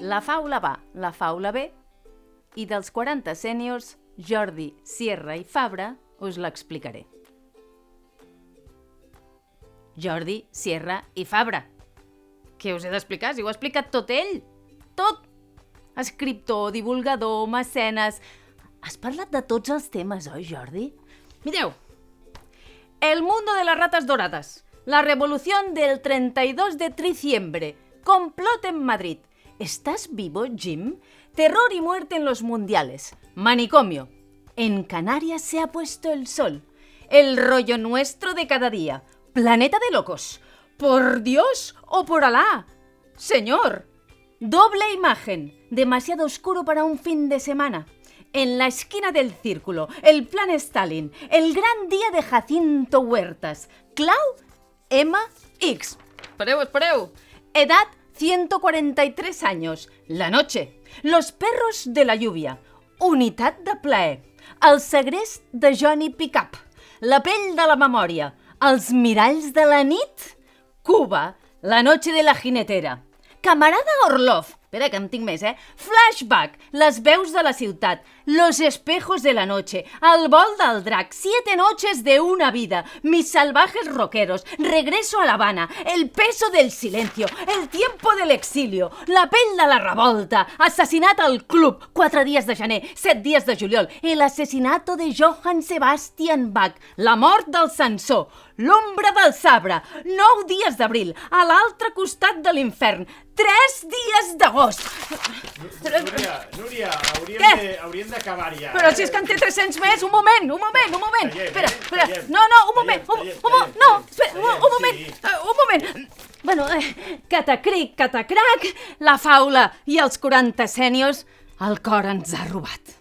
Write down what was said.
La faula va, la faula ve, i dels 40 sèniors, Jordi, Sierra i Fabra us l'explicaré. Jordi, Sierra i Fabra. Què us he d'explicar? Si ho ha explicat tot ell. Tot. Escriptor, divulgador, mecenes... Has parlat de tots els temes, oi, Jordi? Mireu. El mundo de las ratas doradas. La revolución del 32 de diciembre. Complot en Madrid. ¿Estás vivo, Jim? Terror y muerte en los mundiales. Manicomio. En Canarias se ha puesto el sol. El rollo nuestro de cada día. Planeta de locos. ¿Por Dios o por Alá? Señor. Doble imagen. Demasiado oscuro para un fin de semana. En la esquina del círculo. El plan Stalin. El gran día de Jacinto Huertas. Clau MX. Espereu. Edad 143 años. La noche. Los perros de la lluvia. Unitat de plaer. El segrest de Johnny Pickup. La pell de la memòria. Els miralls de la nit. Cuba. La noche de la jinetera. Camarada Orlov. Espera, que en tinc més, Flashback. Les veus de la ciutat. Los espejos de la noche. El vol del drac. 7 noches de una vida. Mis salvajes rockeros. Regreso a La Habana. El peso del silencio. El tiempo del exilio. La pell de la revolta. Assassinat al club. 4 dies de gener. 7 dies de juliol. El asesinato de Johann Sebastian Bach. La mort del censor. L'ombra del sabre. 9 dies d'abril. A l'altre costat de l'infern. 3 dies d'agost. Núria, hauríem d'acabar ja. Però si és que en té 300 més. Un moment. Espera. No, un moment. Un moment. Bueno, catacric, catacrac, la faula i els 40 sèniors, el cor ens ha robat.